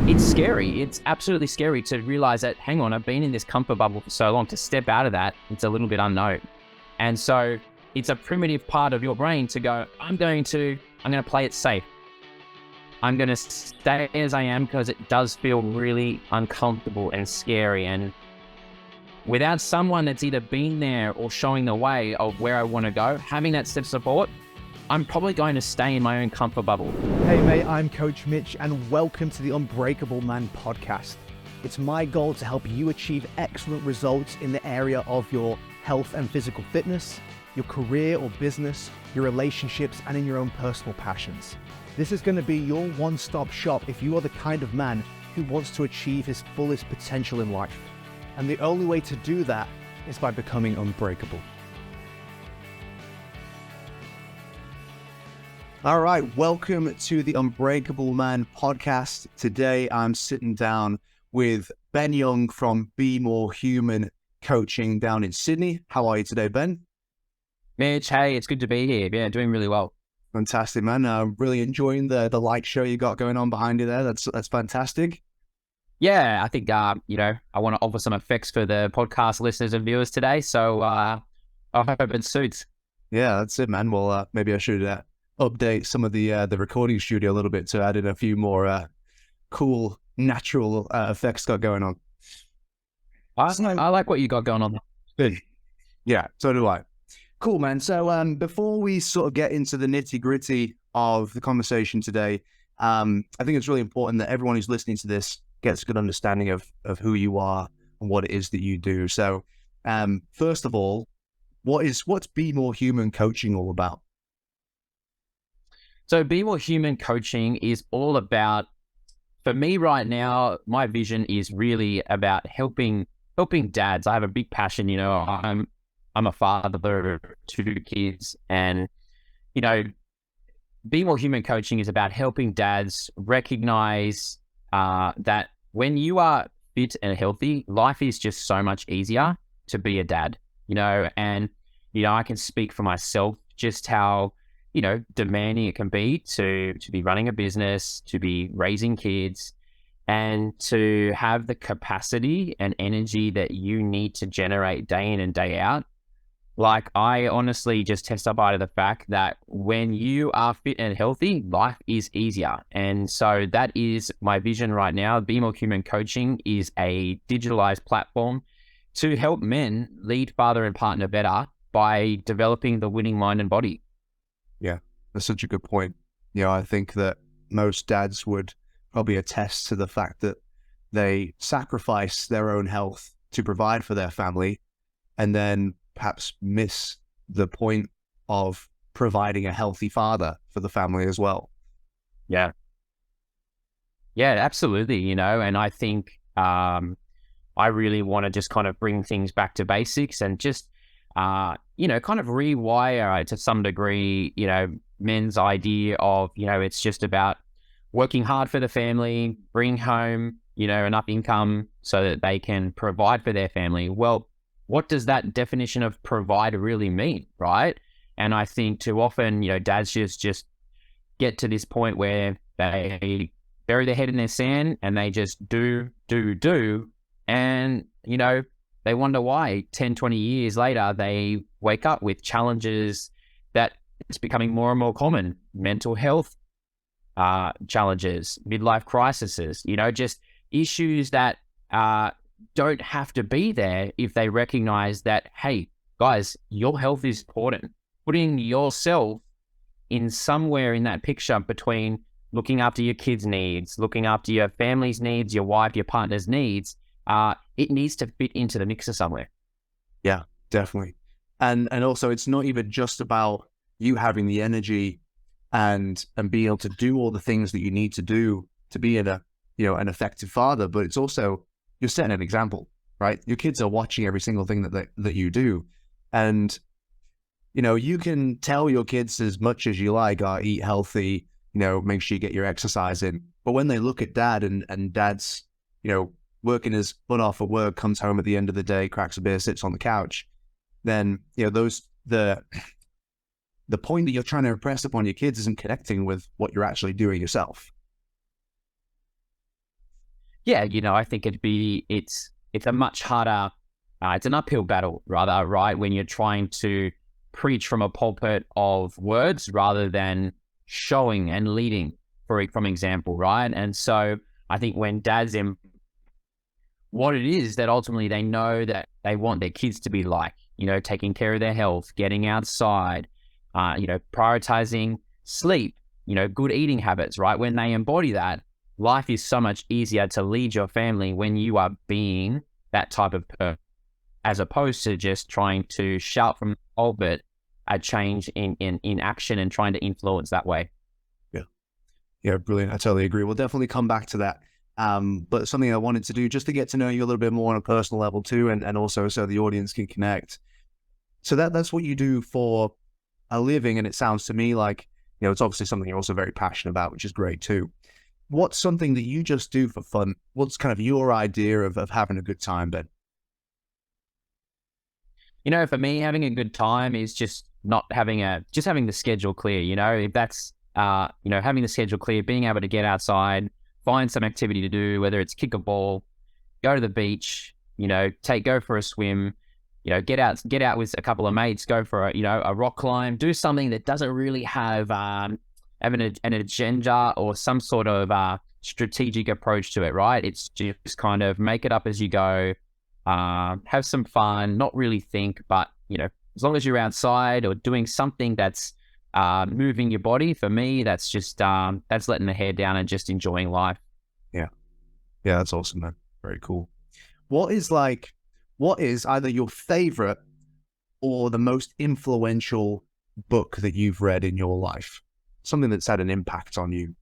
It's scary. It's absolutely scary to realize that, hang on, I've been in this comfort bubble for so long. To step out of that, it's a little bit unknown. And so it's a primitive part of your brain to go, I'm going to play it safe. I'm going to stay as I am because it does feel really uncomfortable and scary. And without someone that's either been there or showing the way of where I want to go, having that step support, I'm probably going to stay in my own comfort bubble. Hey mate, I'm Coach Mitch and welcome to the Unbreakable Man podcast. It's my goal to help you achieve excellent results in the area of your health and physical fitness, your career or business, your relationships, and in your own personal passions. This is going to be your one-stop shop if you are the kind of man who wants to achieve his fullest potential in life. And the only way to do that is by becoming unbreakable. All right, welcome to the Unbreakable Man podcast. Today, I'm sitting down with Ben Young from Be More Human Coaching down in Sydney. How are you today, Ben? Mitch, hey, it's good to be here. Yeah, doing really well. Fantastic, man. Really enjoying the light show you got going on behind you there. That's fantastic. Yeah, I think, I want to offer some effects for the podcast listeners and viewers today. So I hope it suits. Yeah, that's it, man. Well, maybe I should update some of the recording studio a little bit to add in a few more cool natural effects got going on. I like what you got going on. Good. Yeah, so do I. Cool, man. So before we sort of get into the nitty gritty of the conversation today, I think it's really important that everyone who's listening to this gets a good understanding of who you are and what it is that you do. So first of all, what's Be More Human Coaching all about? So Be More Human Coaching is all about, for me right now, my vision is really about helping dads. I have a big passion, I'm a father of 2 kids, and, Be More Human Coaching is about helping dads recognize that when you are fit and healthy, life is just so much easier to be a dad, and, I can speak for myself just how, demanding it can be to be running a business, to be raising kids, and to have the capacity and energy that you need to generate day in and day out. Like, I honestly just testify to the fact that when you are fit and healthy, life is easier. And so that is my vision right now. Be More Human Coaching is a digitalized platform to help men lead father and partner better by developing the winning mind and body. Yeah, that's such a good point. I think that most dads would probably attest to the fact that they sacrifice their own health to provide for their family and then perhaps miss the point of providing a healthy father for the family as well. Yeah. Yeah, absolutely. And I think I really want to just kind of bring things back to basics and just kind of rewire to some degree, men's idea of, it's just about working hard for the family, bring home, enough income so that they can provide for their family. Well, what does that definition of provide really mean, right? And I think too often, dads just get to this point where they bury their head in their sand and they just do. And, they wonder why 10, 20 years later, they wake up with challenges that it's becoming more and more common. Mental health challenges, midlife crises, just issues that don't have to be there if they recognize that, hey, guys, your health is important. Putting yourself in somewhere in that picture between looking after your kids' needs, looking after your family's needs, your wife, your partner's needs, it needs to fit into the mixer somewhere. Yeah, definitely. And also, it's not even just about you having the energy and being able to do all the things that you need to do to be an effective father, but it's also you're setting an example, right? Your kids are watching every single thing that you do, and you can tell your kids as much as you like, eat healthy, make sure you get your exercise in, but when they look at dad and dad's working his butt off at work, comes home at the end of the day, cracks a beer, sits on the couch, then the point that you're trying to impress upon your kids isn't connecting with what you're actually doing yourself. yeah, I think it's a much harder, it's an uphill battle rather, right? When you're trying to preach from a pulpit of words rather than showing and leading from example, right? And so I think when dads what it is that ultimately they know that they want their kids to be like, taking care of their health, getting outside, prioritizing sleep, good eating habits, right? When they embody that, life is so much easier to lead your family when you are being that type of person, as opposed to just trying to shout from the pulpit a change in action and trying to influence that way. Yeah. Yeah, brilliant. I totally agree. We'll definitely come back to that. But something I wanted to do just to get to know you a little bit more on a personal level too, and also so the audience can connect. So that's what you do for a living, and it sounds to me like, it's obviously something you're also very passionate about, which is great too. What's something that you just do for fun? What's kind of your idea of having a good time, Ben? For me, having a good time is just not just having the schedule clear. If that's, having the schedule clear, being able to get outside, find some activity to do, whether it's kick a ball, go to the beach, go for a swim, get out with a couple of mates, go for a rock climb, do something that doesn't really have an agenda or some sort of strategic approach to it, right? It's just kind of make it up as you go, have some fun, not really think, but as long as you're outside or doing something that's moving your body, for me, that's just that's letting the hair down and just enjoying life. Yeah. Yeah, that's awesome, man. Very cool. What is either your favorite or the most influential book that you've read in your life? Something that's had an impact on you.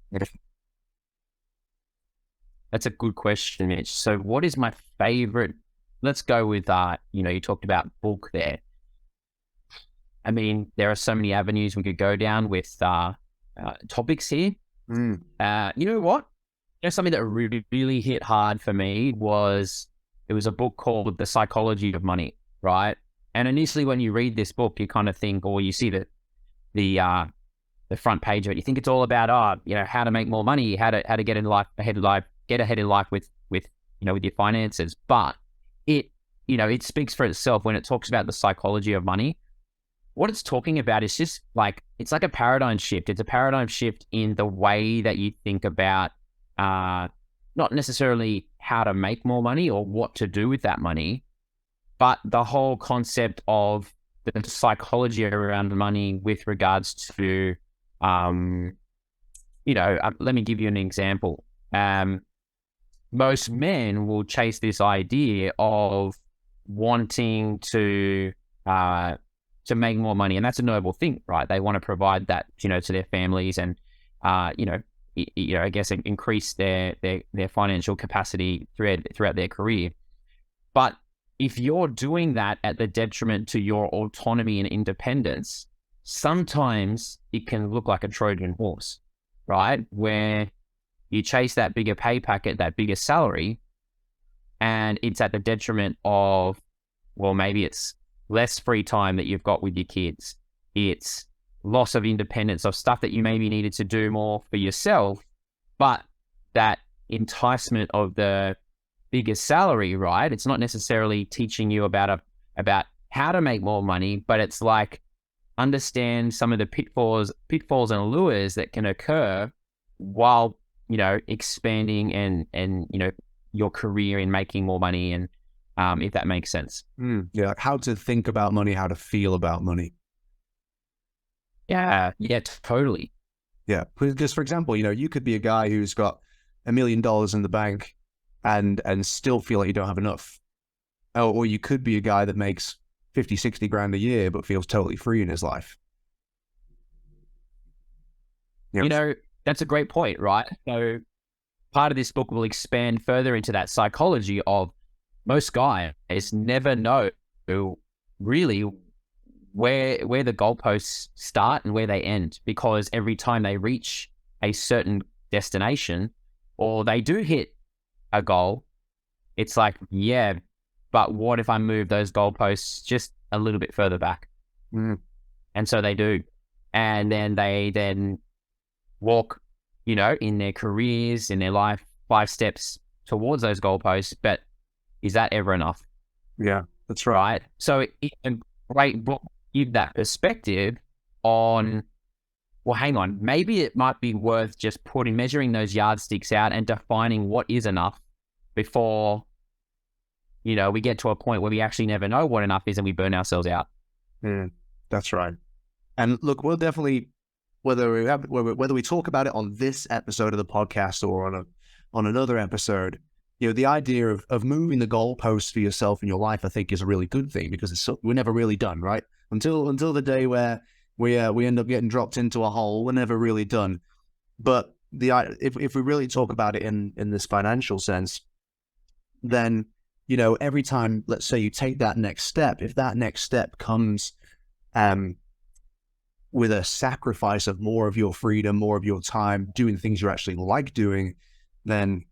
That's a good question, Mitch. So what is my favorite? Let's go with, you talked about book there. I mean, there are so many avenues we could go down with topics here. You know what? Something that really hit hard for me was, it was a book called The Psychology of Money, right? And initially when you read this book, you kind of think, or you see the front page of it, you think it's all about, how to make more money, how to get get ahead in life with your finances. But it speaks for itself when it talks about the psychology of money. What it's talking about is just it's like a paradigm shift. It's a paradigm shift in the way that you think about, not necessarily how to make more money or what to do with that money, but the whole concept of the psychology around money with regards to, let me give you an example. Most men will chase this idea of wanting to make more money, and that's a noble thing, right? They want to provide that, to their families, and I guess increase their financial capacity throughout their career. But if you're doing that at the detriment to your autonomy and independence, sometimes it can look like a Trojan horse, right? Where you chase that bigger pay packet, that bigger salary, and it's at the detriment of, well, maybe it's less free time that you've got with your kids. It's loss of independence of stuff that you maybe needed to do more for yourself, but that enticement of the bigger salary, right? It's not necessarily teaching you about how to make more money, but it's like, understand some of the pitfalls and lures that can occur while, expanding and your career in making more money, and if that makes sense. Yeah, like how to think about money, how to feel about money. Yeah, totally. Yeah, because for example, you could be a guy who's got $1 million in the bank and still feel like you don't have enough. Or you could be a guy that makes 50, 60 grand a year, but feels totally free in his life. Yep. That's a great point, right? So part of this book will expand further into that psychology of, most guys never know really where the goalposts start and where they end, because every time they reach a certain destination or they do hit a goal, it's like, yeah, but what if I move those goalposts just a little bit further back? And so they do. And then they walk, in their careers, in their life, 5 steps towards those goalposts, but is that ever enough? Yeah, that's right. Right. So a great book give that perspective on, well, hang on, maybe it might be worth just measuring those yardsticks out and defining what is enough before, we get to a point where we actually never know what enough is and we burn ourselves out. That's right. And look, we'll definitely, whether we talk about it on this episode of the podcast or on another episode, the idea of moving the goalposts for yourself in your life, I think, is a really good thing, because we're never really done, right? Until the day where we end up getting dropped into a hole, we're never really done. But if we really talk about it in this financial sense, then every time, let's say, you take that next step, if that next step comes with a sacrifice of more of your freedom, more of your time, doing things you actually like doing, then,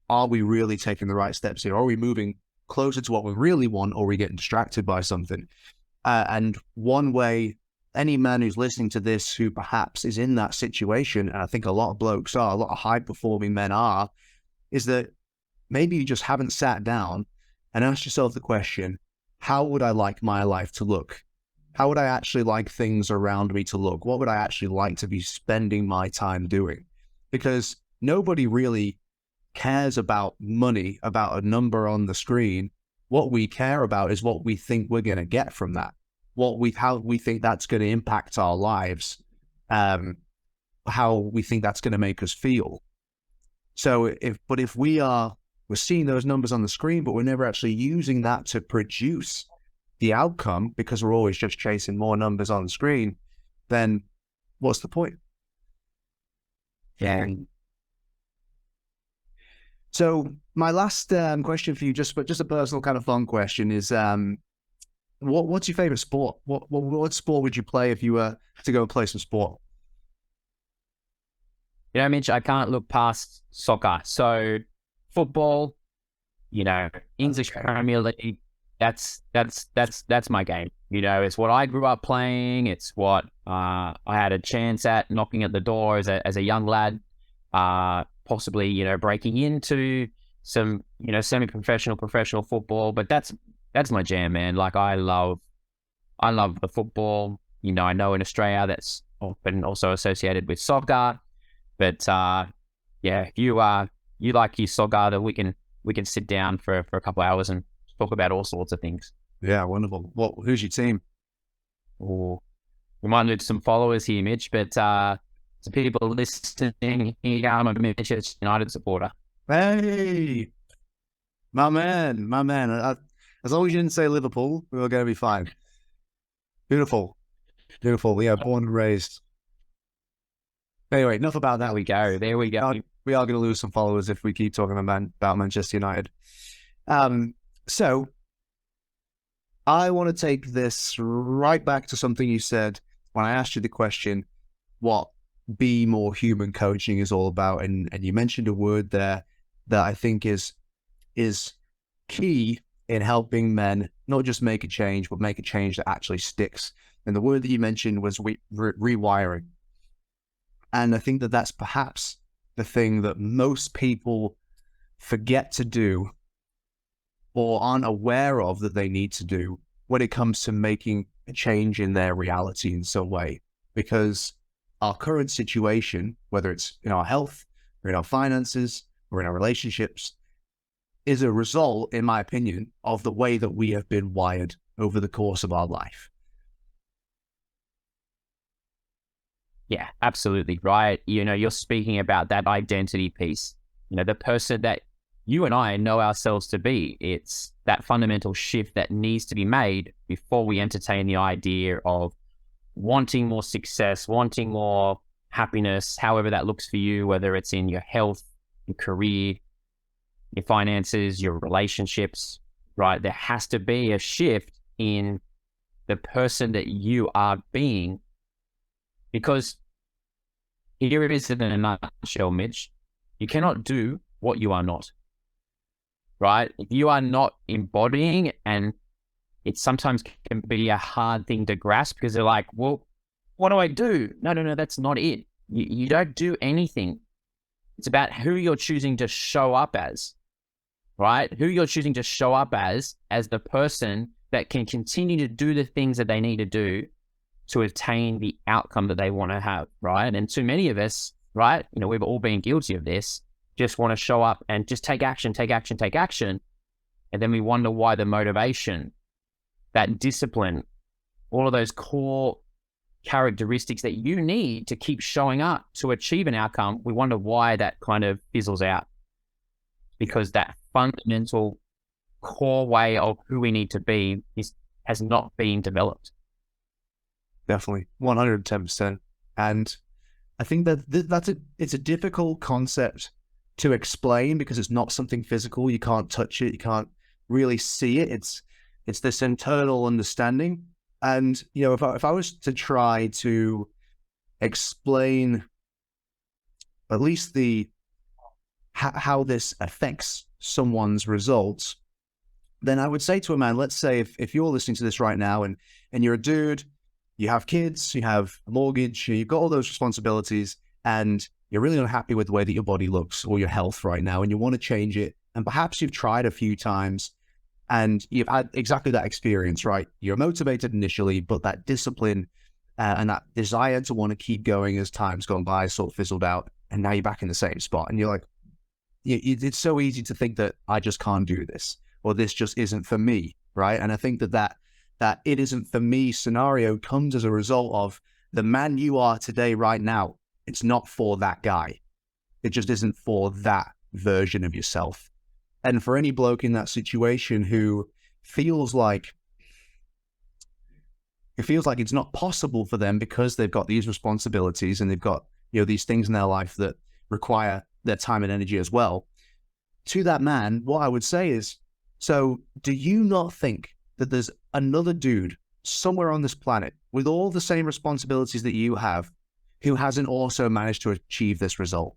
are we really taking the right steps here? Are we moving closer to what we really want, or are we getting distracted by something? And one way, any man who's listening to this who perhaps is in that situation, and I think a lot of blokes are, a lot of high-performing men are, is that maybe you just haven't sat down and asked yourself the question, how would I like my life to look? How would I actually like things around me to look? What would I actually like to be spending my time doing? Because nobody really cares about money, about a number on the screen. What we care about is what we think we're going to get from that. How we think that's going to impact our lives, how we think that's going to make us feel. So if we're seeing those numbers on the screen, but we're never actually using that to produce the outcome, because we're always just chasing more numbers on the screen, then what's the point? Yeah. So my last question for you, just a personal kind of fun question, is what's your favorite sport? What sport would you play if you were to go and play some sport? Mitch, I can't look past soccer. So football, English Premier League, that's my game. It's what I grew up playing. It's what I had a chance at knocking at the door as a young lad, possibly, breaking into some, semi-professional, professional football. But that's my jam, man. Like, I love the football. I know in Australia that's often also associated with soccer. But if you like your soccer, then we can sit down for a couple of hours and talk about all sorts of things. Yeah, wonderful. Who's your team? Or we might lose some followers here, Mitch, but some people listening here, I'm a Manchester United supporter. Hey, my man. As long as you didn't say Liverpool, we were going to be fine. Beautiful. Yeah, born and raised. Anyway, enough about that. There we go. We are going to lose some followers if we keep talking about Manchester United. So I want to take this right back to something you said when I asked you the question, what Be More Human coaching is all about. And you mentioned a word there that I think is key in helping men not just make a change, but make a change that actually sticks. And the word that you mentioned was rewiring. And I think that that's perhaps the thing that most people forget to do or aren't aware of that they need to do when it comes to making a change in their reality in some way. Because our current situation, whether it's in our health or in our finances or in our relationships, is a result, in my opinion, of the way that we have been wired over the course of our life. Yeah, absolutely right. You're speaking about that identity piece. The person that you and I know ourselves to be. It's that fundamental shift that needs to be made before we entertain the idea of wanting more success, wanting more happiness, however that looks for you, whether it's in your health, your career, your finances, your relationships, right? There has to be a shift in the person that you are being. Because here it is in a nutshell, Mitch. You cannot do what you are not, right? If you are not embodying, and it sometimes can be a hard thing to grasp because they're like, well, what do I do? No, that's not it. You don't do anything. It's about who you're choosing to show up as. right? Who you're choosing to show up as the person that can continue to do the things that they need to do to attain the outcome that they want to have, right? And too many of us, right, we've all been guilty of this, just want to show up and just take action, take action, take action. And then we wonder why the motivation, that discipline, all of those core characteristics that you need to keep showing up to achieve an outcome, we wonder why that kind of fizzles out. Because that fundamental core way of who we need to be has not been developed. Definitely, 110%. And I think that it's a difficult concept to explain because it's not something physical. You can't touch it. You can't really see it. It's this internal understanding. And, if I was to try to explain at least how this affects someone's results, then I would say to a man, let's say if you're listening to this right now and you're a dude, you have kids, you have a mortgage, you've got all those responsibilities, and you're really unhappy with the way that your body looks or your health right now, and you want to change it. And perhaps you've tried a few times and you've had exactly that experience, right? You're motivated initially, but that discipline and that desire to want to keep going as time's gone by sort of fizzled out. And now you're back in the same spot. And you're like, it's so easy to think that I just can't do this, or this just isn't for me, right? And I think that it isn't for me scenario comes as a result of the man you are today, right now. It's not for that guy. It just isn't for that version of yourself. And for any bloke in that situation who feels like it's not possible for them because they've got these responsibilities and they've got, these things in their life that require their time and energy as well. To that man, what I would say is, so do you not think that there's another dude somewhere on this planet with all the same responsibilities that you have who hasn't also managed to achieve this result?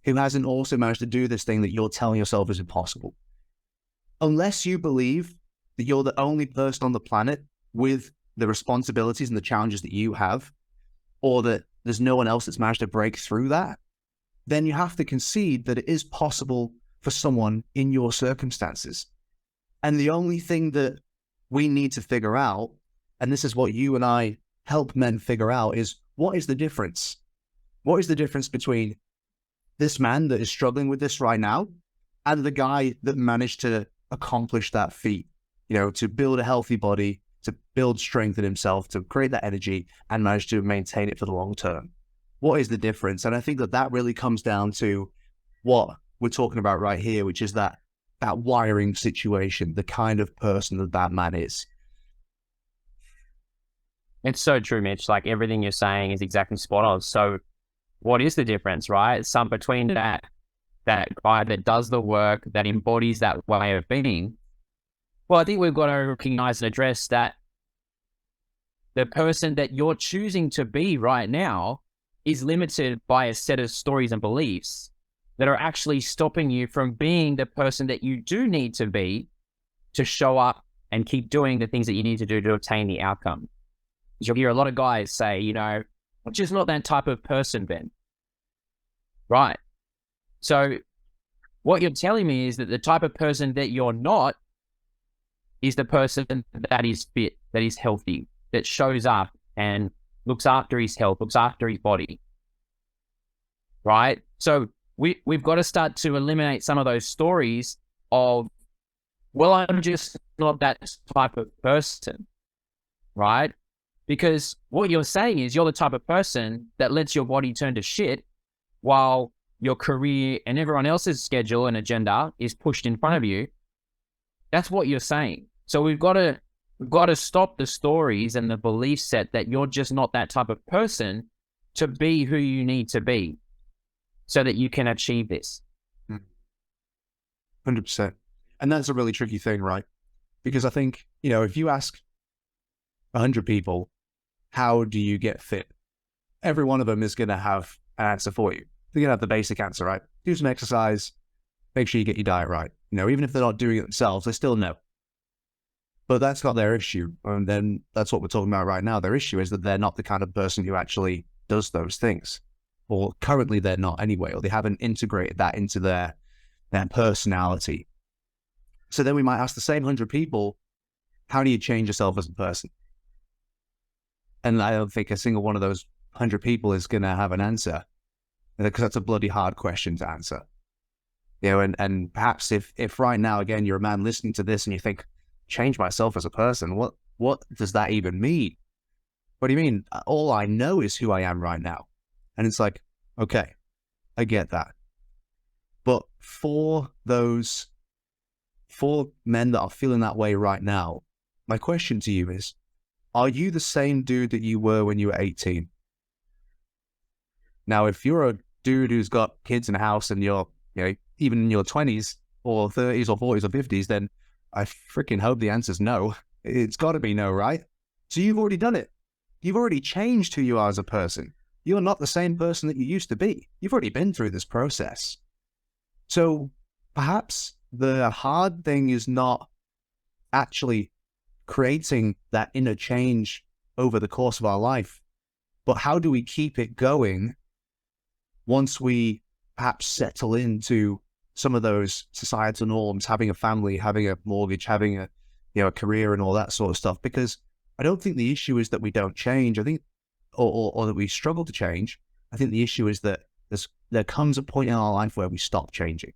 Who hasn't also managed to do this thing that you're telling yourself is impossible? Unless you believe that you're the only person on the planet with the responsibilities and the challenges that you have, or that there's no one else that's managed to break through that, then you have to concede that it is possible for someone in your circumstances. And the only thing that we need to figure out, and this is what you and I help men figure out, is what is the difference? What is the difference between this man that is struggling with this right now and the guy that managed to accomplish that feat, to build a healthy body, to build strength in himself, to create that energy and manage to maintain it for the long term? What is the difference? And I think that really comes down to what we're talking about right here, which is that wiring situation, the kind of person that man is. It's so true, Mitch. Like everything you're saying is exactly spot on. So what is the difference, right? Some between that guy that does the work, that embodies that way of being. Well, I think we've got to recognize and address that the person that you're choosing to be right now is limited by a set of stories and beliefs that are actually stopping you from being the person that you do need to be to show up and keep doing the things that you need to do to obtain the outcome. You'll hear a lot of guys say, I'm just not that type of person, Ben. Right. So what you're telling me is that the type of person that you're not is the person that is fit, that is healthy, that shows up and looks after his health, looks after his body. Right. So we've got to start to eliminate some of those stories of, well, I'm just not that type of person. Right. Because what you're saying is you're the type of person that lets your body turn to shit while your career and everyone else's schedule and agenda is pushed in front of you. That's what you're saying. So we've got to stop the stories and the belief set that you're just not that type of person to be who you need to be so that you can achieve this. 100%. And that's a really tricky thing, right? Because I think, if you ask 100 people, how do you get fit? Every one of them is going to have an answer for you. They're going to have the basic answer, right? Do some exercise, make sure you get your diet right. Even if they're not doing it themselves, they still know. But that's not their issue. And then that's what we're talking about right now. Their issue is that they're not the kind of person who actually does those things. Or currently they're not anyway, or they haven't integrated that into their personality. So then we might ask the same 100 people, how do you change yourself as a person? And I don't think a single one of those 100 people is going to have an answer, because that's a bloody hard question to answer. And perhaps if right now, again, you're a man listening to this and you think, change myself as a person, what does that even mean? What do you mean? All I know is who I am right now. And it's like, okay, I get that. But for men that are feeling that way right now, my question to you is, are you the same dude that you were when you were 18? Now, if you're a dude who's got kids in a house and you're, even in your 20s or 30s or 40s or 50s, then I freaking hope the answer's no. It's got to be no, right? So you've already done it. You've already changed who you are as a person. You're not the same person that you used to be. You've already been through this process. So perhaps the hard thing is not actually creating that inner change over the course of our life, but how do we keep it going once we perhaps settle into some of those societal norms, having a family, having a mortgage, having a career and all that sort of stuff? Because I don't think the issue is that we don't change. I think, or that we struggle to change. I think the issue is that there comes a point in our life where we stop changing,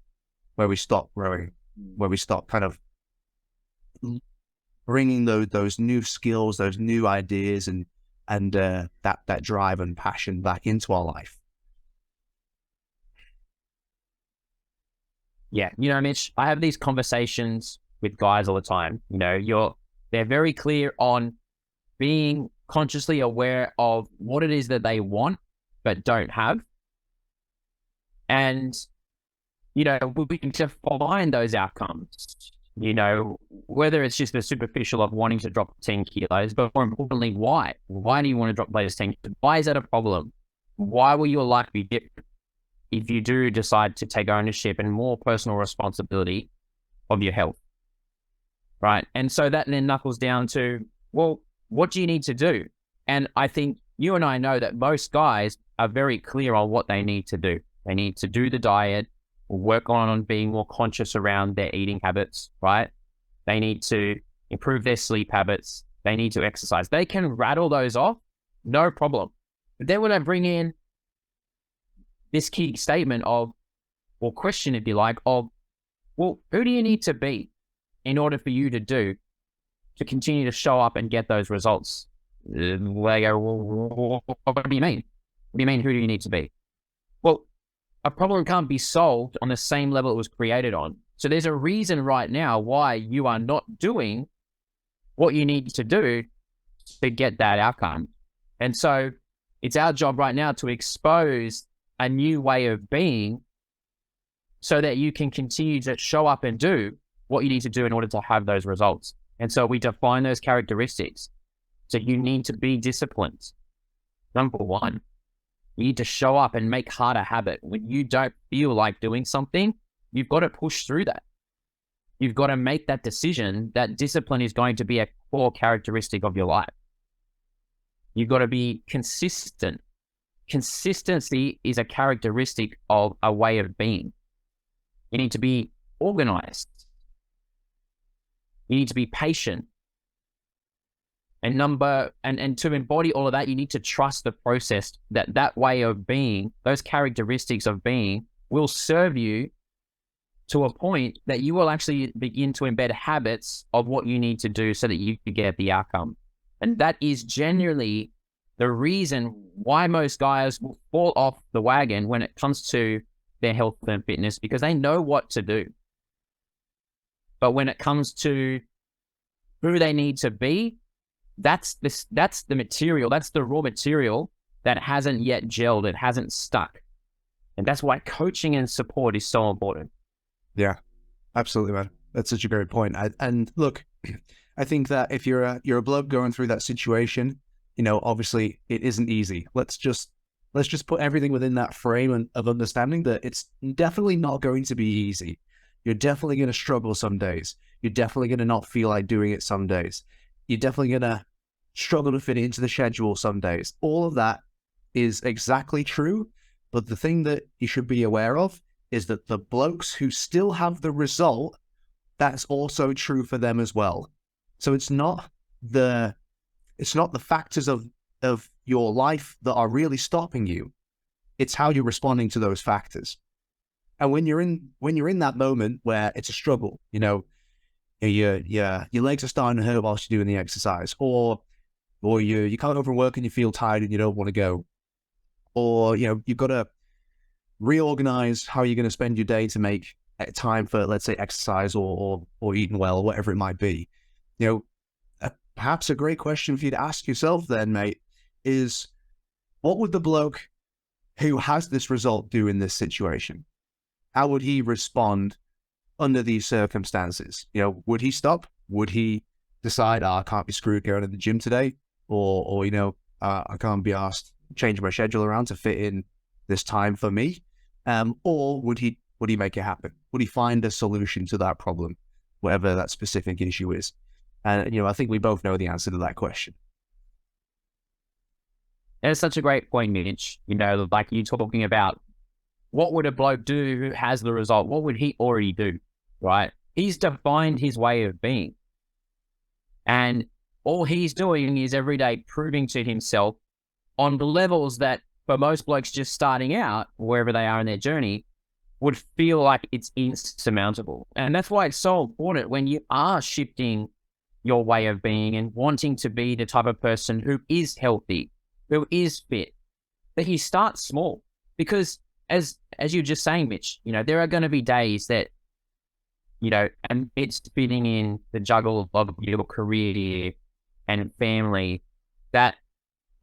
where we stop growing, where we stop kind of bringing those new skills, those new ideas, and that drive and passion back into our life. Yeah, Mitch, I have these conversations with guys all the time. They're very clear on being consciously aware of what it is that they want but don't have. And, we can define those outcomes, whether it's just the superficial of wanting to drop 10 kilos, but more importantly, why? Why do you want to drop those 10 kilos? Why is that a problem? Why will your life be different if you do decide to take ownership and more personal responsibility of your health, right? And so that then knuckles down to, well, what do you need to do? And I think you and I know that most guys are very clear on what they need to do. They need to do the diet, work on being more conscious around their eating habits, right? They need to improve their sleep habits. They need to exercise. They can rattle those off, no problem. But then when I bring in this key statement of, or question, if you like, of, well, who do you need to be in order for you to continue to show up and get those results? They go, well, what do you mean? What do you mean, who do you need to be? Well, a problem can't be solved on the same level it was created on. So there's a reason right now why you are not doing what you need to do to get that outcome. And so it's our job right now to expose a new way of being so that you can continue to show up and do what you need to do in order to have those results. And so we define those characteristics. So you need to be disciplined. Number one, you need to show up and make hard a habit. When you don't feel like doing something, you've got to push through that. You've got to make that decision that discipline is going to be a core characteristic of your life. You've got to be consistent. Consistency is a characteristic of a way of being. You need to be organized. You need to be patient. And to embody all of that, you need to trust the process, that way of being, those characteristics of being will serve you to a point that you will actually begin to embed habits of what you need to do so that you can get the outcome. And that is generally the reason why most guys will fall off the wagon when it comes to their health and fitness, because they know what to do. But when it comes to who they need to be, that's the material, that's the raw material that hasn't yet gelled, it hasn't stuck. And that's why coaching and support is so important. Yeah, absolutely, man. That's such a great point. And look, I think that if you're a bloke going through that situation, obviously it isn't easy. Let's just put everything within that frame of understanding that it's definitely not going to be easy. You're definitely going to struggle some days. You're definitely going to not feel like doing it some days. You're definitely going to struggle to fit it into the schedule some days. All of that is exactly true. But the thing that you should be aware of is that the blokes who still have the result that's also true for them as well. So the it's not the factors of your life that are really stopping you. It's how you're responding to those factors. And when you're in that moment where it's a struggle, your legs are starting to hurt whilst you're doing the exercise, or you come over from work and you feel tired and you don't want to go, or you've got to reorganize how you're going to spend your day to make time for, let's say, exercise or eating well, whatever it might be. Perhaps a great question for you to ask yourself then, mate, is what would the bloke who has this result do in this situation? How would he respond under these circumstances? Would he stop? Would he decide, I can't be screwed going to the gym today? Or I can't be asked changing my schedule around to fit in this time for me? Or would he make it happen? Would he find a solution to that problem, whatever that specific issue is? And, I think we both know the answer to that question. That's such a great point, Mitch. Like you talking about what would a bloke do who has the result? What would he already do, right? He's defined his way of being. And all he's doing is every day proving to himself on the levels that for most blokes just starting out, wherever they are in their journey, would feel like it's insurmountable. And that's why it's so important when you are shifting your way of being and wanting to be the type of person who is healthy, who is fit, that you start small. Because as you're just saying, Mitch, there are going to be days that, and it's fitting in the juggle of your career and family, that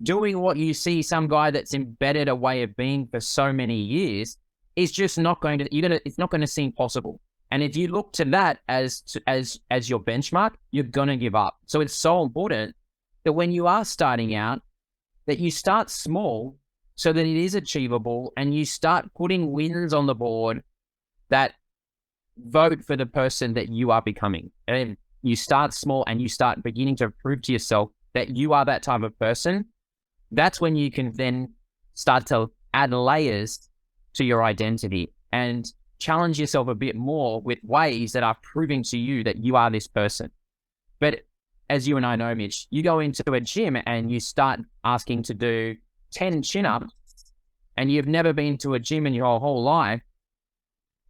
doing what you see some guy that's embedded a way of being for so many years is just not going to, it's not going to seem possible. And if you look to that as your benchmark, you're going to give up. So it's so important that when you are starting out, that you start small so that it is achievable, and you start putting wins on the board that vote for the person that you are becoming. And you start small and you start beginning to prove to yourself that you are that type of person. That's when you can then start to add layers to your identity and challenge yourself a bit more with ways that are proving to you that you are this person. But as you and I know, Mitch, you go into a gym and you start asking to do 10 chin-ups, and you've never been to a gym in your whole life,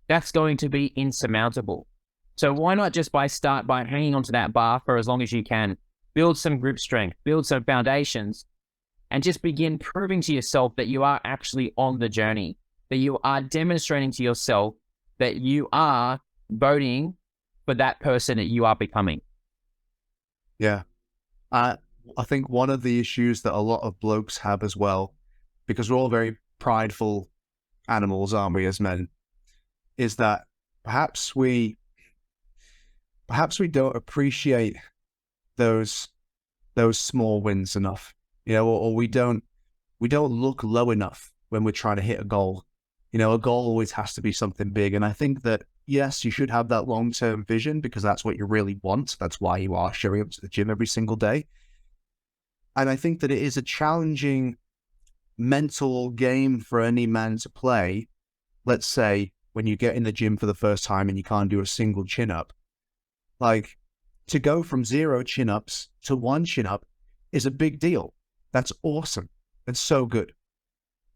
that's going to be insurmountable. So why not just start by hanging onto that bar for as long as you can, build some grip strength, build some foundations, and just begin proving to yourself that you are actually on the journey, that you are demonstrating to yourself that you are voting for that person that you are becoming. Yeah. I think one of the issues that a lot of blokes have as well, because we're all very prideful animals, aren't we, as men, is that perhaps we don't appreciate those small wins enough, or we don't look low enough when we're trying to hit a goal. A goal always has to be something big. And I think that, yes, you should have that long-term vision because that's what you really want. That's why you are showing up to the gym every single day. And I think that it is a challenging mental game for any man to play. Let's say when you get in the gym for the first time and you can't do a single chin-up, like to go from 0 chin-ups to 1 chin-up is a big deal. That's awesome. It's so good.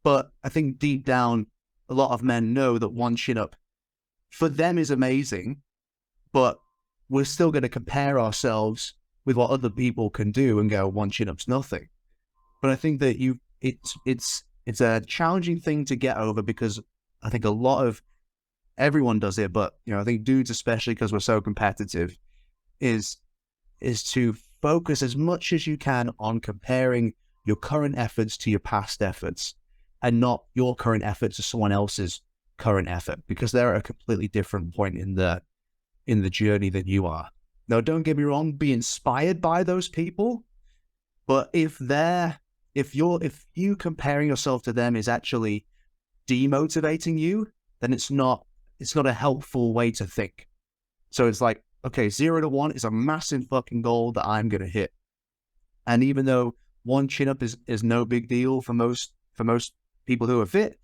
But I think deep down, a lot of men know that 1 chin-up for them is amazing, but we're still going to compare ourselves with what other people can do and go, 1 chin-up's nothing. But I think that it's a challenging thing to get over because I think everyone does it, but I think dudes especially, because we're so competitive, is to focus as much as you can on comparing your current efforts to your past efforts and not your current effort to someone else's current effort, because they're at a completely different point in the journey than you are. Now, don't get me wrong, be inspired by those people, but if you comparing yourself to them is actually demotivating you, then it's not a helpful way to think. So it's like, okay, 0 to 1 is a massive fucking goal that I'm going to hit. And even though 1 chin-up is no big deal for most people who are fit,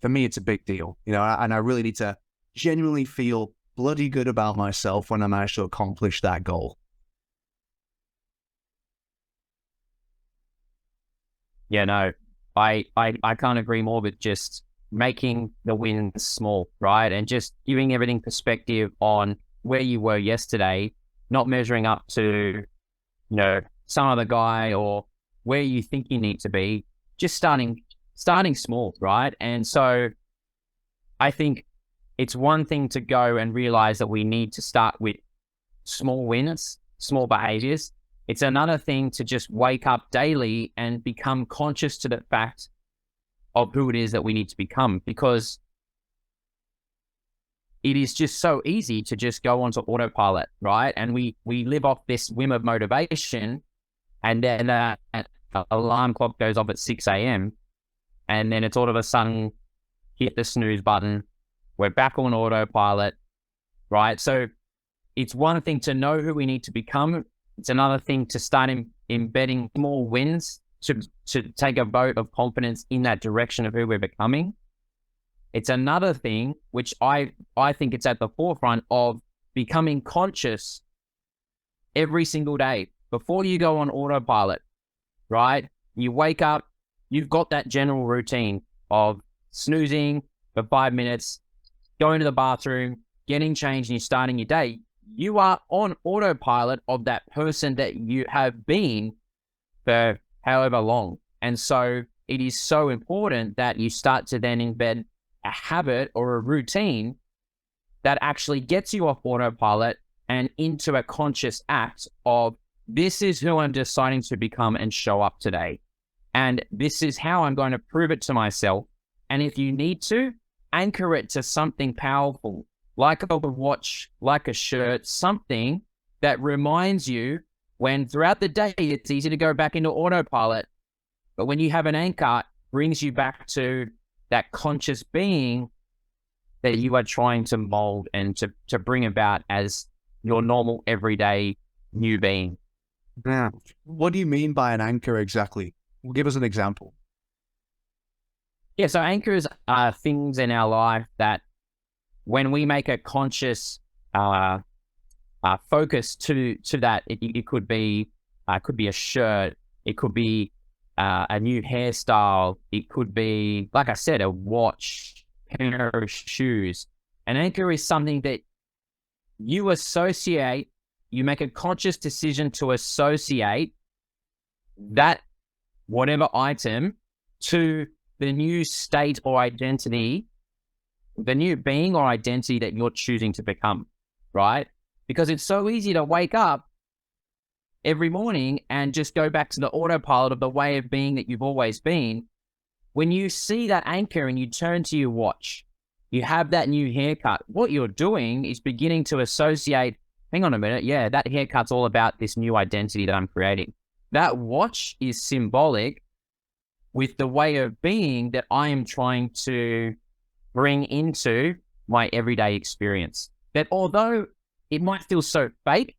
for me, it's a big deal, and I really need to genuinely feel bloody good about myself when I manage to accomplish that goal. Yeah, no, I can't agree more with just making the wins small, right? And just giving everything perspective on where you were yesterday, not measuring up to, some other guy or where you think you need to be, just starting small, right? And so I think it's one thing to go and realize that we need to start with small wins, small behaviors. It's another thing to just wake up daily and become conscious to the fact of who it is that we need to become, because it is just so easy to just go onto autopilot, right? And we live off this whim of motivation, and then that alarm clock goes off at 6 a.m. and then it's all of a sudden hit the snooze button. We're back on autopilot, right? So it's one thing to know who we need to become. It's another thing to start embedding small wins to take a vote of confidence in that direction of who we're becoming. It's another thing, which I think it's at the forefront of becoming conscious every single day before you go on autopilot, right? You wake up, you've got that general routine of snoozing for 5 minutes, going to the bathroom, getting changed, and you're starting your day. You are on autopilot of that person that you have been for however long. And so it is so important that you start to then embed a habit or a routine that actually gets you off autopilot and into a conscious act of, this is who I'm deciding to become and show up today. And this is how I'm going to prove it to myself. And if you need to, anchor it to something powerful, like a watch, like a shirt, something that reminds you when throughout the day, it's easy to go back into autopilot. But when you have an anchor, it brings you back to that conscious being that you are trying to mold and to bring about as your normal, everyday new being. Yeah. What do you mean by an anchor exactly? Give us an example. Yeah, so anchors are things in our life that when we make a conscious focus to that, it could be a shirt, it could be a new hairstyle, it could be, like I said, a watch, pair of shoes. An anchor is something that you associate, you make a conscious decision to associate that whatever item to the new state or identity, the new being or identity that you're choosing to become, right? Because it's so easy to wake up every morning and just go back to the autopilot of the way of being that you've always been. When you see that anchor and you turn to your watch, you have that new haircut, what you're doing is beginning to associate, hang on a minute, yeah, that haircut's all about this new identity that I'm creating. That watch is symbolic with the way of being that I am trying to bring into my everyday experience. That although it might feel so fake,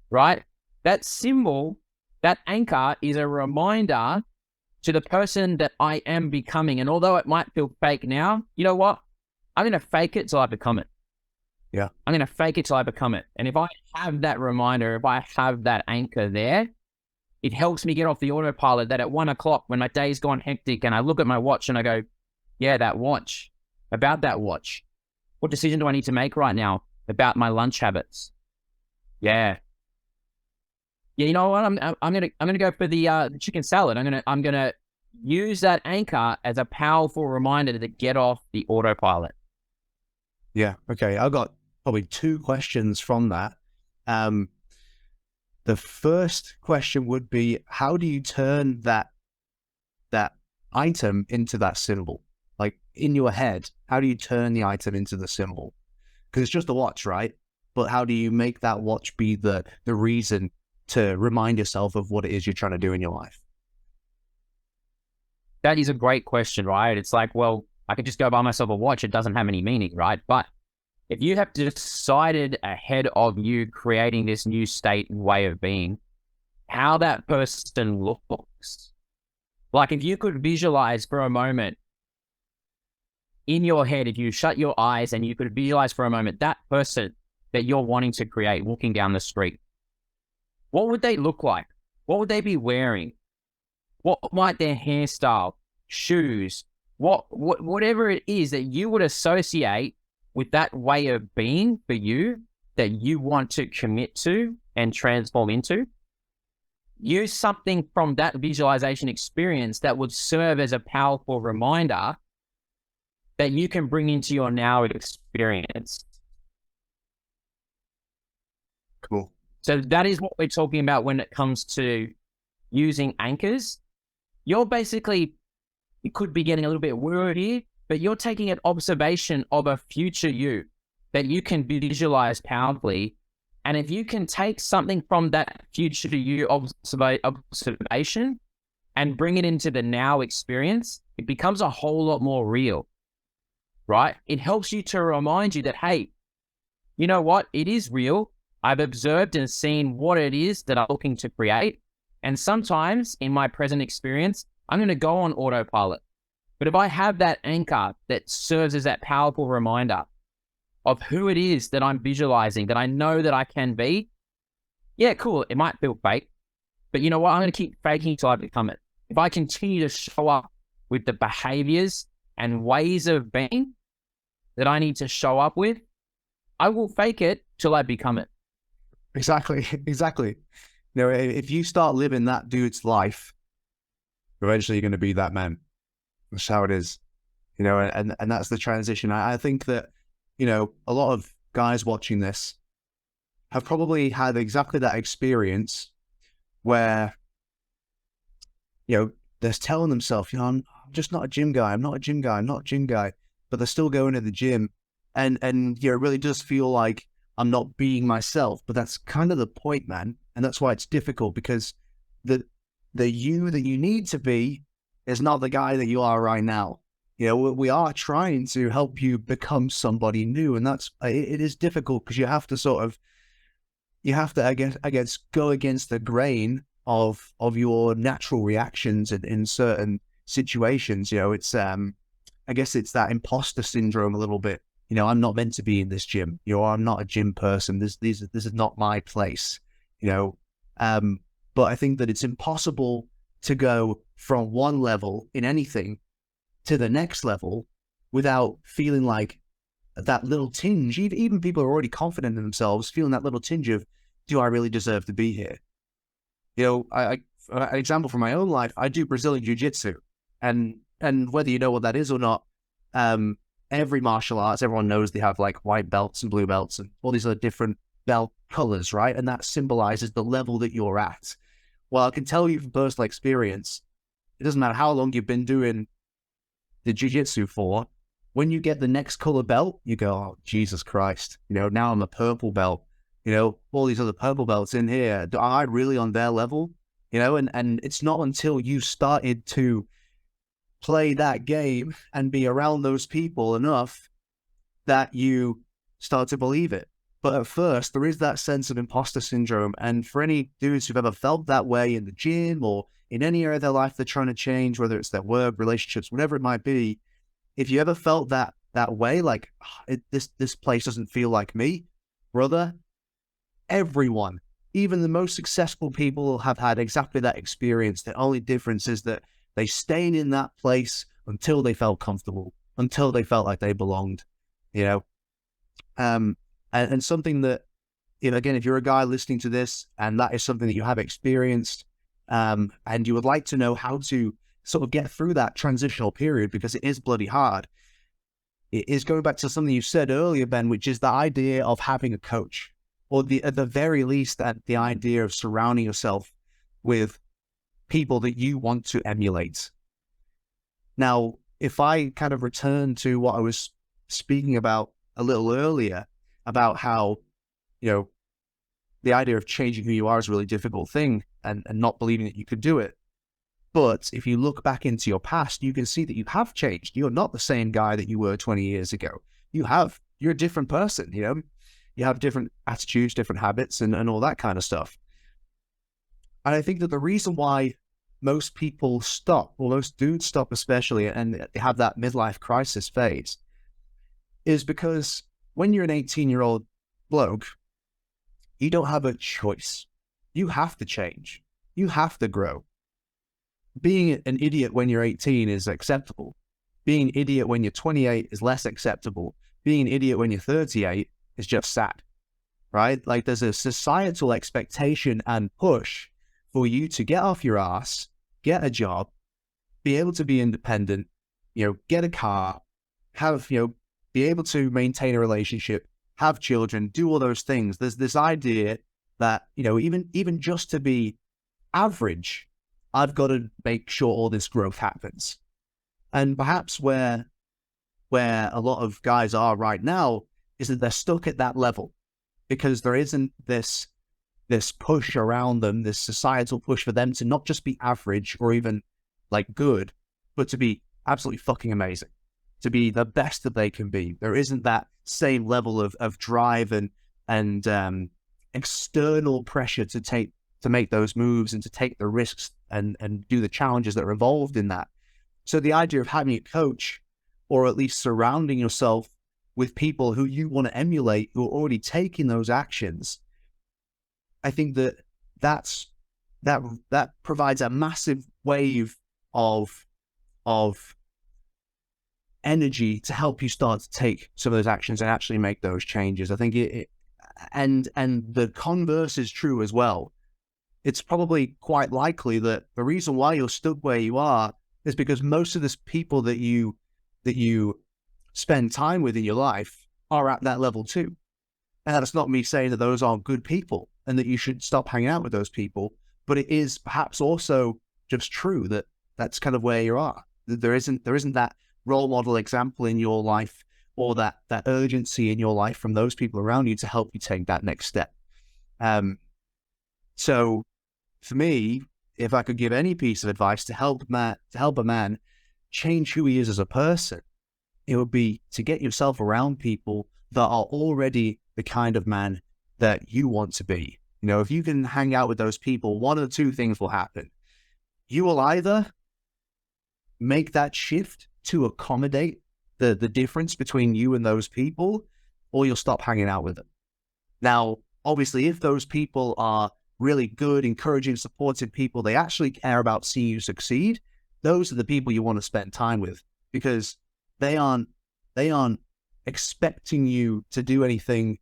right? That symbol, that anchor is a reminder to the person that I am becoming. And although it might feel fake now, you know what? I'm going to fake it till I become it. Yeah. I'm going to fake it till I become it. And if I have that reminder, if I have that anchor there, it helps me get off the autopilot that at 1 o'clock when my day's gone hectic and I look at my watch and I go, yeah, that watch, about that watch. What decision do I need to make right now about my lunch habits? Yeah. Yeah, you know what? I'm gonna go for the chicken salad. I'm gonna use that anchor as a powerful reminder to get off the autopilot. Yeah. Okay. I've got probably 2 questions from that. The first question would be, how do you turn that item into that symbol? Like in your head, how do you turn the item into the symbol? Because it's just a watch, right? But how do you make that watch be the reason to remind yourself of what it is you're trying to do in your life? That is a great question, right? It's like, well, I could just go buy myself a watch. It doesn't have any meaning, right? But if you have decided ahead of you creating this new state and way of being, how that person looks, like if you could visualize for a moment in your head, if you shut your eyes and you could visualize for a moment that person that you're wanting to create walking down the street, what would they look like? What would they be wearing? What might their hairstyle, shoes, whatever it is that you would associate with that way of being for you that you want to commit to and transform into? Use something from that visualization experience that would serve as a powerful reminder that you can bring into your now experience. Cool. So that is what we're talking about when it comes to using anchors. You're basically, you could be getting a little bit wordy, but you're taking an observation of a future you that you can visualize powerfully. And if you can take something from that future you observation and bring it into the now experience, it becomes a whole lot more real, right? It helps you to remind you that, hey, you know what? It is real. I've observed and seen what it is that I'm looking to create. And sometimes in my present experience, I'm going to go on autopilot. But if I have that anchor that serves as that powerful reminder of who it is that I'm visualizing, that I know that I can be, yeah, cool. It might feel fake, but you know what? I'm going to keep faking till I become it. If I continue to show up with the behaviors and ways of being that I need to show up with, I will fake it till I become it. Exactly. You know, if you start living that dude's life, eventually you're going to be that man. That's how it is. You know, and that's the transition. I think that, you know, a lot of guys watching this have probably had exactly that experience where, you know, they're telling themselves, you know, I'm just not a gym guy. I'm not a gym guy. But they're still going to the gym. And you know, it really does feel like I'm not being myself. But that's kind of the point, man. And that's why it's difficult, because the you that you need to be is not the guy that you are right now. You know, we are trying to help you become somebody new. And that's, it is difficult because you have to, I guess, go against the grain of your natural reactions in certain situations. You know, it's, I guess it's that imposter syndrome a little bit. You know, I'm not meant to be in this gym. You know, I'm not a gym person. This is not my place. You know, but I think that it's impossible to go from one level in anything to the next level without feeling like that little tinge. Even people who are already confident in themselves, feeling that little tinge of, do I really deserve to be here? You know, an example from my own life, I do Brazilian Jiu-Jitsu, and whether you know what that is or not, every martial arts, everyone knows they have like white belts and blue belts and all these other different belt colors, right? And that symbolizes the level that you're at. Well, I can tell you from personal experience, it doesn't matter how long you've been doing the jiu-jitsu for, when you get the next color belt, you go, oh, Jesus Christ, you know, now I'm a purple belt, you know, all these other purple belts in here, am I really on their level? You know, and it's not until you started to play that game and be around those people enough that you start to believe it. But at first, there is that sense of imposter syndrome. And for any dudes who've ever felt that way in the gym or in any area of their life they're trying to change, whether it's their work, relationships, whatever it might be, if you ever felt that way, like, this place doesn't feel like me, brother, everyone, even the most successful people, have had exactly that experience. The only difference is that they stayed in that place until they felt comfortable, until they felt like they belonged, you know? And something that, you know, again, if you're a guy listening to this and that is something that you have experienced, and you would like to know how to sort of get through that transitional period, because it is bloody hard, it is going back to something you said earlier, Ben, which is the idea of having a coach, or at the very least, that the idea of surrounding yourself with people that you want to emulate. Now, if I kind of return to what I was speaking about a little earlier, about how, you know, the idea of changing who you are is a really difficult thing, and not believing that you could do it. But if you look back into your past, you can see that you have changed. You're not the same guy that you were 20 years ago. You're a different person, you know? You have different attitudes, different habits, and all that kind of stuff. And I think that the reason why most people stop, or most dudes stop especially, and they have that midlife crisis phase, is because when you're an 18-year-old bloke, you don't have a choice. You have to change. You have to grow. Being an idiot when you're 18 is acceptable. Being an idiot when you're 28 is less acceptable. Being an idiot when you're 38 is just sad, right? Like there's a societal expectation and push for you to get off your ass, get a job, be able to be independent, get a car, have, be able to maintain a relationship, have children, do all those things. There's this idea that, even just to be average, I've got to make sure all this growth happens. And perhaps where a lot of guys are right now is that they're stuck at that level because there isn't this push around them, this societal push for them to not just be average or even like good, but to be absolutely fucking amazing, to be the best that they can be. There isn't that same level of drive and external pressure to make those moves and to take the risks and do the challenges that are involved in that. So the idea of having a coach, or at least surrounding yourself with people who you want to emulate, who are already taking those actions, I think that provides a massive wave of energy to help you start to take some of those actions and actually make those changes. I think and the converse is true as well. It's probably quite likely that the reason why you're stuck where you are is because most of the people that you spend time with in your life are at that level too. And that's not me saying that those aren't good people and that you should stop hanging out with those people, but it is perhaps also just true that that's kind of where you are. There isn't that role model example in your life or that urgency in your life from those people around you to help you take that next step. So for me, if I could give any piece of advice to help a man change who he is as a person, it would be to get yourself around people that are already the kind of man that you want to be. If you can hang out with those people, one of two things will happen. You will either make that shift to accommodate the difference between you and those people, or you'll stop hanging out with them. Now, obviously, if those people are really good, encouraging, supportive people, they actually care about seeing you succeed, those are the people you want to spend time with, because they aren't expecting you to do anything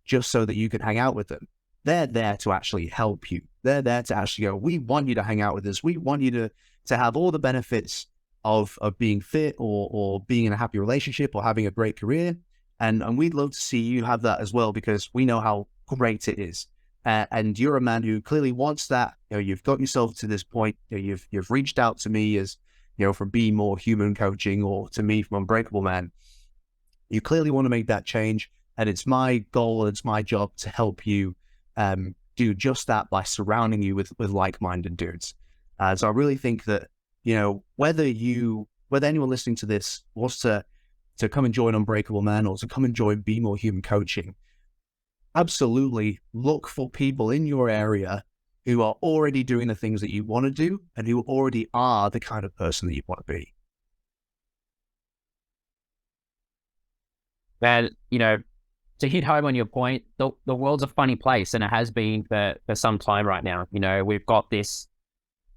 just so that you can hang out with them. They're there to actually help you. They're there to actually go, we want you to hang out with us. We want you to have all the benefits of being fit or being in a happy relationship or having a great career. And we'd love to see you have that as well, because we know how great it is. And you're a man who clearly wants that. You've got yourself to this point. You've reached out to me as, from Be More Human coaching, or to me from Unbreakable Man. You clearly want to make that change. And it's my goal and it's my job to help you do just that by surrounding you with like-minded dudes. So I really think that, whether anyone listening to this wants to come and join Unbreakable Man or to come and join Be More Human coaching, absolutely look for people in your area who are already doing the things that you want to do and who already are the kind of person that you want to be. But, to hit home on your point, the world's a funny place, and it has been for some time right now. We've got this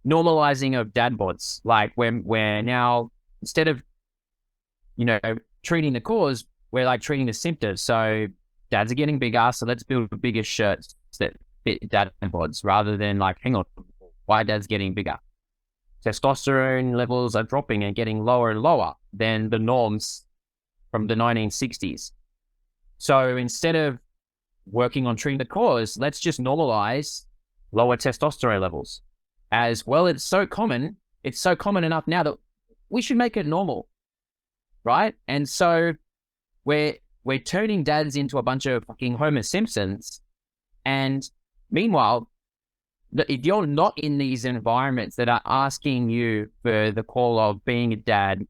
normalizing of dad bods. Like we're now, instead of, treating the cause, we're like treating the symptoms. So dads are getting bigger, so let's build bigger shirts that fit dad bods, rather than like, hang on, why dad's getting bigger? Testosterone levels are dropping and getting lower and lower than the norms from the 1960s. So instead of working on treating the cause, let's just normalize lower testosterone levels. As well, it's so common enough now that we should make it normal, right? And so we're turning dads into a bunch of fucking Homer Simpsons. And meanwhile, if you're not in these environments that are asking you for the call of being a dad,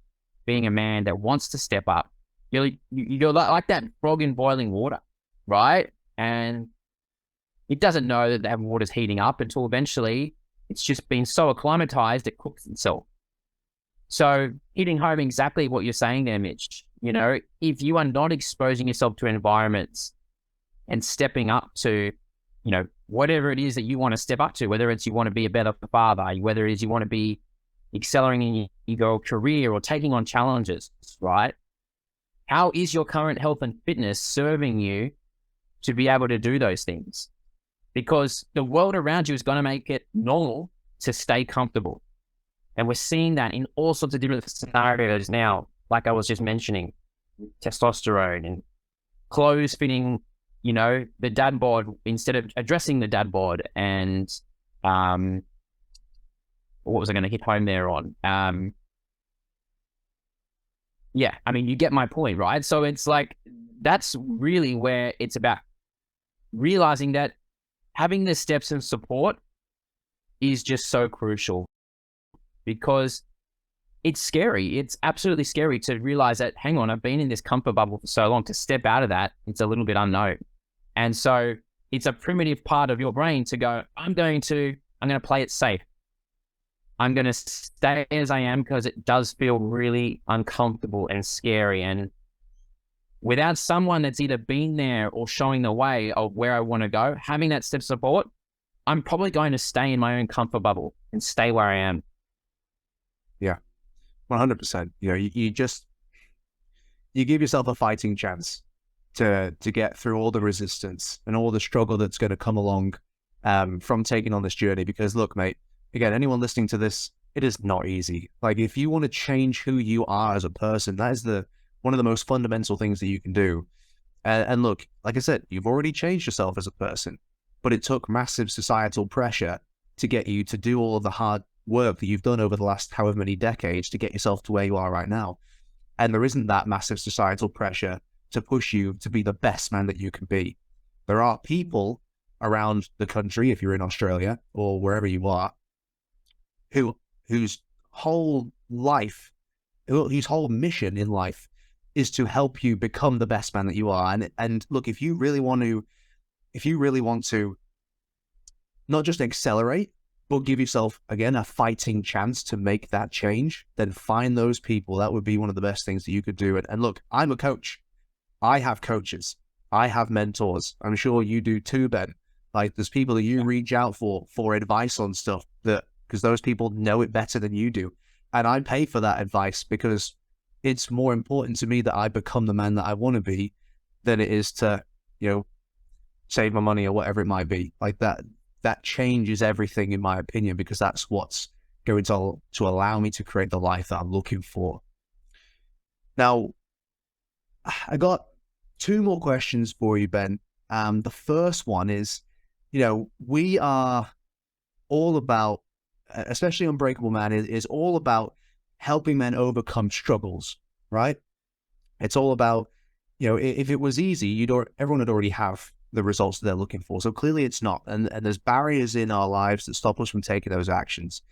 being a man that wants to step up, you're like that frog in boiling water, right? And it doesn't know that that water's heating up until eventually It's just been so acclimatized, it cooks itself. So hitting home exactly what you're saying there, Mitch, if you are not exposing yourself to environments and stepping up to, whatever it is that you want to step up to, whether it's you want to be a better father, whether it is you want to be accelerating in your career or taking on challenges, right? How is your current health and fitness serving you to be able to do those things? Because the world around you is going to make it normal to stay comfortable. And we're seeing that in all sorts of different scenarios now, like I was just mentioning, testosterone and clothes fitting, the dad bod instead of addressing the dad bod. And what was I going to hit home there on? Yeah, I mean, you get my point, right? So it's like, that's really where it's about realizing that having the steps and support is just so crucial, because it's scary. It's absolutely scary to realize that, hang on, I've been in this comfort bubble for so long. To step out of that, it's a little bit unknown. And so it's a primitive part of your brain to go, I'm going to play it safe. I'm going to stay as I am because it does feel really uncomfortable and scary. And without someone that's either been there or showing the way of where I want to go, having that step support, I'm probably going to stay in my own comfort bubble and stay where I am. Yeah, 100%. You give yourself a fighting chance to get through all the resistance and all the struggle that's going to come along from taking on this journey. Because look, mate, again, anyone listening to this, it is not easy. Like, if you want to change who you are as a person, that is one of the most fundamental things that you can do. And look, like I said, you've already changed yourself as a person, but it took massive societal pressure to get you to do all of the hard work that you've done over the last however many decades to get yourself to where you are right now. And there isn't that massive societal pressure to push you to be the best man that you can be. There are people around the country, if you're in Australia or wherever you are, whose whole mission in life is to help you become the best man that you are. And look, if you really want to not just accelerate, but give yourself, again, a fighting chance to make that change, then find those people. That would be one of the best things that you could do. And look, I'm a coach. I have coaches. I have mentors. I'm sure you do too, Ben. Like, there's people that you reach out for advice on stuff, because those people know it better than you do. And I pay for that advice because it's more important to me that I become the man that I want to be than it is to, save my money or whatever it might be. Like, that changes everything, in my opinion, because that's what's going to allow me to create the life that I'm looking for. Now, I got 2 more questions for you, Ben. The first one is, we are all about, especially Unbreakable Man, is all about helping men overcome struggles, right? It's all about, if it was easy, everyone would already have the results that they're looking for. So clearly it's not. And there's barriers in our lives that stop us from taking those actions.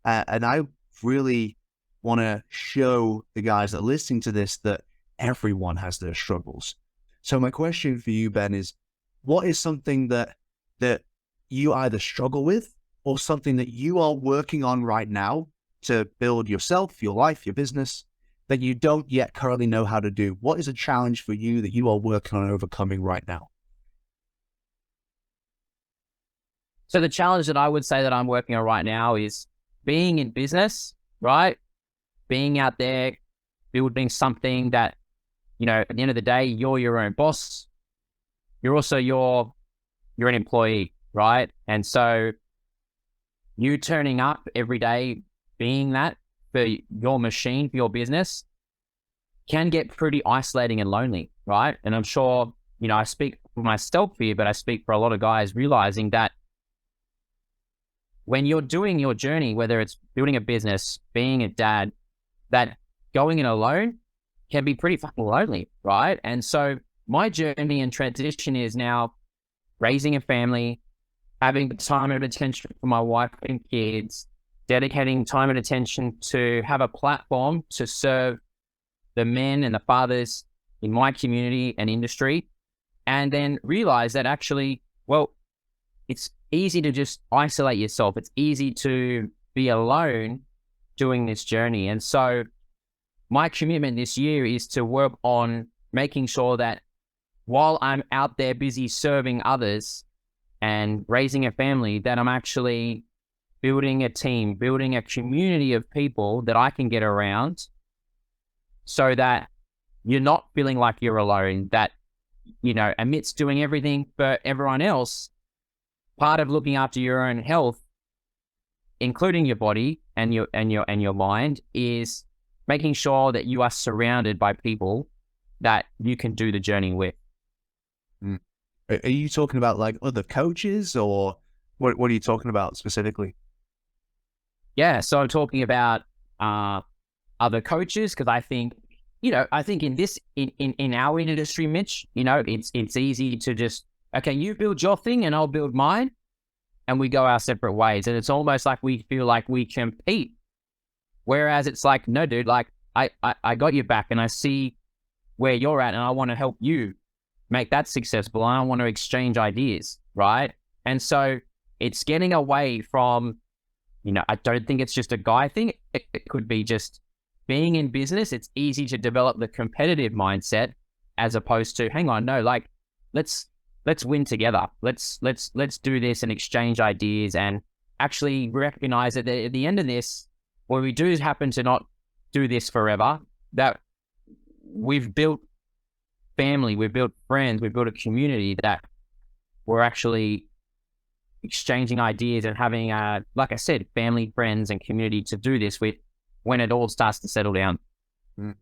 And I really want to show the guys that are listening to this that everyone has their struggles. So my question for you, Ben, is what is something that you either struggle with or something that you are working on right now to build yourself, your life, your business, that you don't yet currently know how to do? What is a challenge for you that you are working on overcoming right now? So the challenge that I would say that I'm working on right now is being in business, right? Being out there, building something that, at the end of the day, you're your own boss. You're also you're an employee, right? And so you turning up every day, being that for your machine, for your business, can get pretty isolating and lonely, right? And I'm sure, I speak for myself here, but I speak for a lot of guys realizing that when you're doing your journey, whether it's building a business, being a dad, that going in alone can be pretty fucking lonely, right? And so my journey and transition is now raising a family, having time and attention for my wife and kids, dedicating time and attention to have a platform to serve the men and the fathers in my community and industry, and then realize that actually, well, it's easy to just isolate yourself. It's easy to be alone doing this journey. And so my commitment this year is to work on making sure that while I'm out there busy serving others and raising a family, that I'm actually building a team, building a community of people that I can get around so that you're not feeling like you're alone, that, you know, amidst doing everything for everyone else, part of looking after your own health, including your body and your mind, is making sure that you are surrounded by people that you can do the journey with. Mm. Are you talking about like other coaches, or what are you talking about specifically? Yeah, so I'm talking about other coaches, because I think, you know, I think in our industry, Mitch, you know, it's easy to just, okay, you build your thing and I'll build mine, and we go our separate ways. And it's almost like we feel like we compete. Whereas it's like, no, dude, like I got your back and I see where you're at and I want to help you make that successful. And I want to exchange ideas, right? And so it's getting away from, you know, I don't think it's just a guy thing. It could be just being in business. It's easy to develop the competitive mindset as opposed to, hang on, no, like let's win together. Let's do this and exchange ideas and actually recognize that at the end of this, when we do happen to not do this forever, that we've built family, we've built friends, we've built a community that we're actually exchanging ideas and having, like I said, family, friends, and community to do this with when it all starts to settle down. Mm.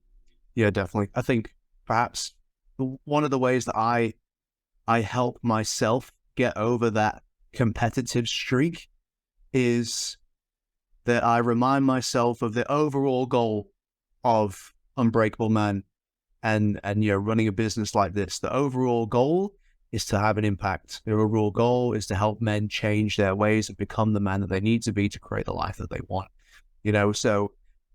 Yeah, definitely. I think perhaps one of the ways that I help myself get over that competitive streak is that I remind myself of the overall goal of Unbreakable Man and you know, running a business like this. The overall goal is to have an impact. The overall goal is to help men change their ways and become the man that they need to be to create the life that they want. You know, so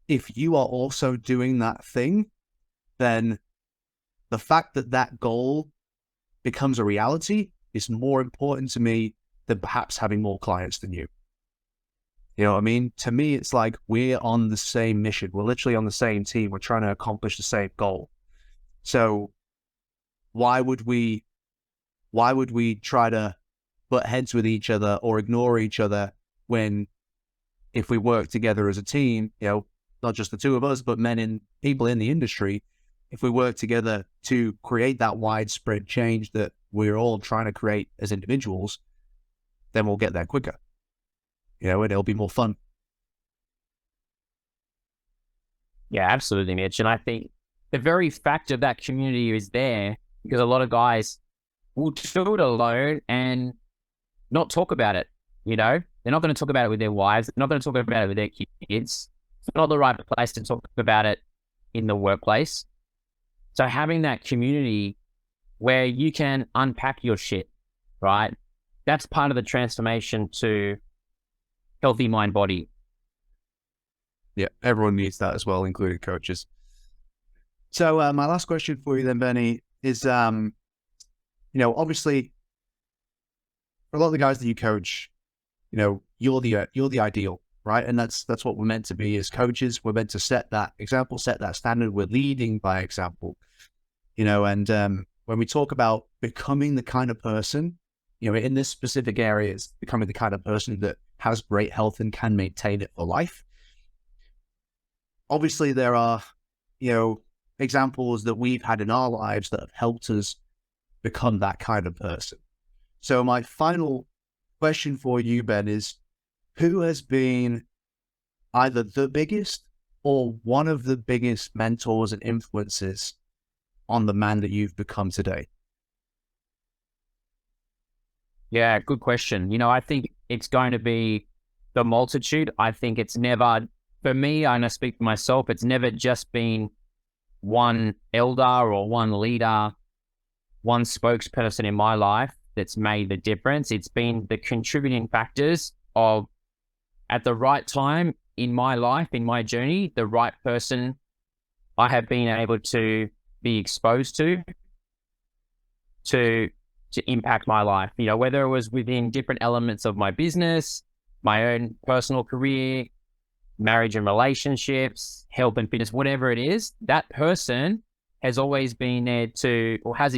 if you are also doing that thing, then the fact that that goal becomes a reality is more important to me than perhaps having more clients than you. You know what I mean? To me, it's like we're on the same mission. We're literally on the same team. We're trying to accomplish the same goal. So why would we try to butt heads with each other or ignore each other when, if we work together as a team, you know, not just the two of us, but people in the industry, if we work together to create that widespread change that we're all trying to create as individuals, then we'll get there quicker. You know, and it'll be more fun. Yeah, absolutely, Mitch. And I think the very fact of that community is there because a lot of guys will do it alone and not talk about it. You know, they're not going to talk about it with their wives. They're not going to talk about it with their kids. It's not the right place to talk about it in the workplace. So having that community where you can unpack your shit, right? That's part of the transformation to healthy mind body. Yeah, everyone needs that as well, including coaches. So my last question for you then, Benny, is, you know, obviously for a lot of the guys that you coach, you know, you're the ideal, right? And that's what we're meant to be as coaches. We're meant to set that example, set that standard. We're leading by example, you know, and when we talk about becoming the kind of person, you know, in this specific areas, becoming the kind of person that has great health and can maintain it for life. Obviously, there are, you know, examples that we've had in our lives that have helped us become that kind of person. So my final question for you, Ben, is who has been either the biggest or one of the biggest mentors and influences on the man that you've become today? Yeah, good question. You know, I think it's going to be the multitude. I think it's never, for me, and I speak for myself, it's never just been one elder or one leader, one spokesperson in my life that's made the difference. It's been the contributing factors of, at the right time in my life, in my journey, the right person I have been able to be exposed to to impact my life, whether it was within different elements of my business, my own personal career, marriage and relationships, health and fitness, whatever it is, that person has always been there to, or has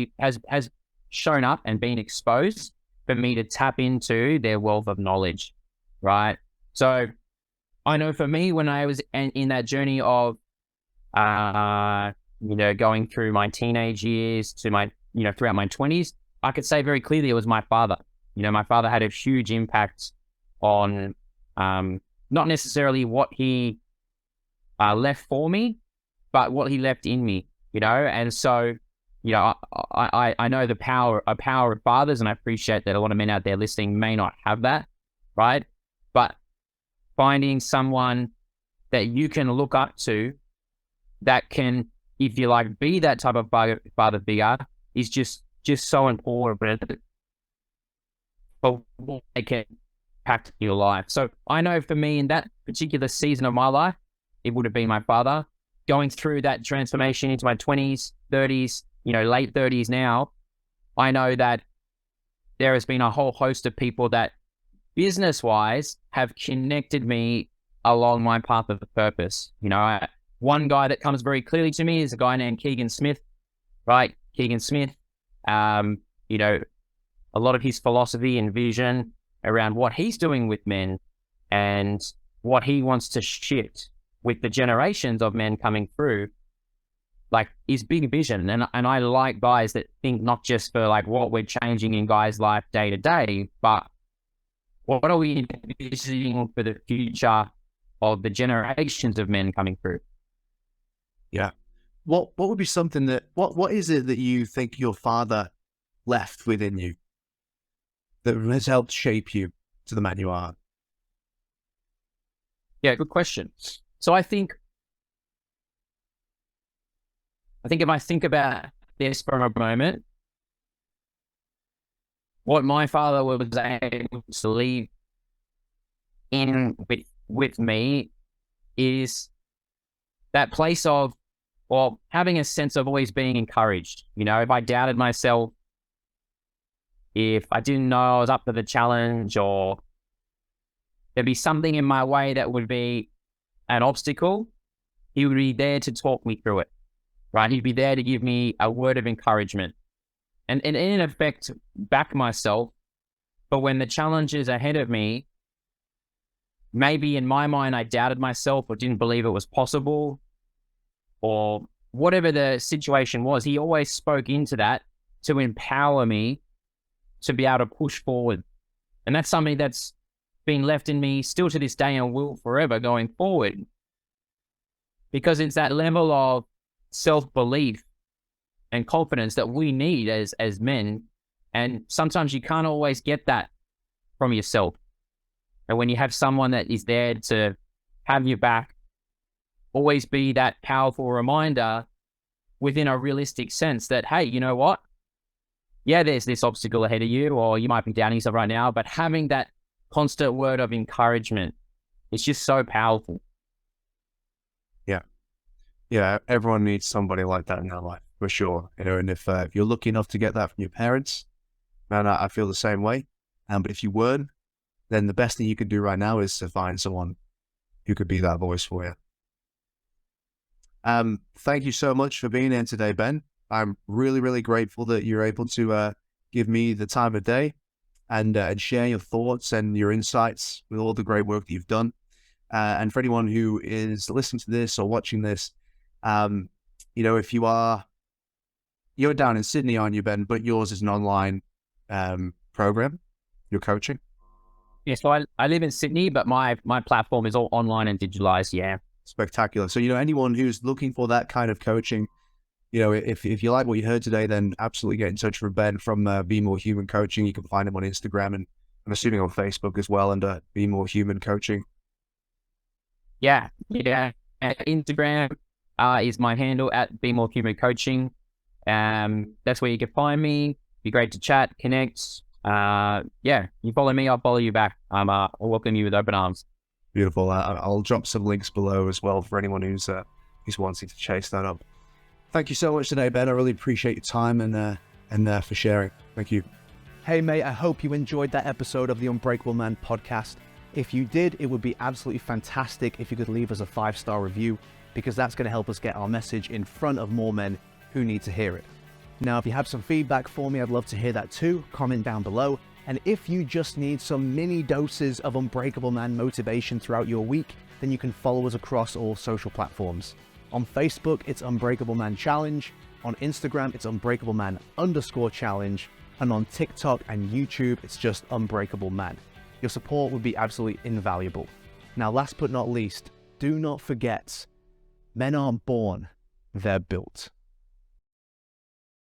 shown up and been exposed for me to tap into their wealth of knowledge, right? So I know for me, when I was in that journey of, going through my teenage years to my, throughout my 20s, I could say very clearly it was my father. My father had a huge impact on, not necessarily what he left for me, but what he left in me, and so, I know the power of fathers, and I appreciate that a lot of men out there listening may not have that, right? But finding someone that you can look up to that can, if you like, be that type of father figure is just so important for what they can impact your life. So I know for me in that particular season of my life, it would have been my father. Going through that transformation into my 20s, 30s, late 30s now, I know that there has been a whole host of people that business-wise have connected me along my path of purpose. One guy that comes very clearly to me is a guy named Keegan Smith, right? Keegan Smith, a lot of his philosophy and vision around what he's doing with men and what he wants to shift with the generations of men coming through, like, is big vision. And I like guys that think not just for like what we're changing in guys' life day to day, but what are we envisioning for the future of the generations of men coming through? Yeah. What would be something that, what is it that you think your father left within you that has helped shape you to the man you are? Yeah, good question. So I think if I think about this for a moment, what my father was able to leave in with me is that place of, well, having a sense of always being encouraged. If I doubted myself, if I didn't know I was up for the challenge, or there'd be something in my way that would be an obstacle, he would be there to talk me through it, right? He'd be there to give me a word of encouragement and in effect, back myself. But when the challenge is ahead of me, maybe in my mind, I doubted myself or didn't believe it was possible, or whatever the situation was, he always spoke into that to empower me to be able to push forward. And that's something that's been left in me still to this day and will forever going forward, because it's that level of self-belief and confidence that we need as men. And sometimes you can't always get that from yourself. And when you have someone that is there to have your back, always be that powerful reminder within a realistic sense that, hey, you know what? Yeah, there's this obstacle ahead of you, or you might be doubting yourself right now, but having that constant word of encouragement is just so powerful. Yeah, everyone needs somebody like that in their life, for sure. And if you're lucky enough to get that from your parents, man, I feel the same way. But if you weren't, then the best thing you could do right now is to find someone who could be that voice for you. Thank you so much for being here today, Ben. I'm really, really grateful that you're able to give me the time of day and share your thoughts and your insights with all the great work that you've done. And for anyone who is listening to this or watching this, if you're down in Sydney, aren't you, Ben? But yours is an online program, your coaching. Yeah, so I live in Sydney, but my platform is all online and digitalized. Yeah. Spectacular. So, anyone who's looking for that kind of coaching, if you like what you heard today, then absolutely get in touch with Ben from Be More Human Coaching. You can find him on Instagram and I'm assuming on Facebook as well under Be More Human Coaching. Yeah. Instagram is my handle at Be More Human Coaching. That's where you can find me. Be great to chat, connect. You follow me, I'll follow you back. I'll welcome you with open arms. Beautiful. I'll drop some links below as well for anyone who's wanting to chase that up. Thank you so much today, Ben. I really appreciate your time and for sharing. Thank you. Hey mate, I hope you enjoyed that episode of the Unbreakable Man podcast. If you did, it would be absolutely fantastic if you could leave us a 5-star review, because that's going to help us get our message in front of more men who need to hear it. Now, if you have some feedback for me, I'd love to hear that too. Comment down below. And if you just need some mini doses of Unbreakable Man motivation throughout your week, then you can follow us across all social platforms. On Facebook, it's Unbreakable Man Challenge. On Instagram, it's Unbreakable Man_challenge. And on TikTok and YouTube, it's just Unbreakable Man. Your support would be absolutely invaluable. Now, last but not least, do not forget, men aren't born, they're built.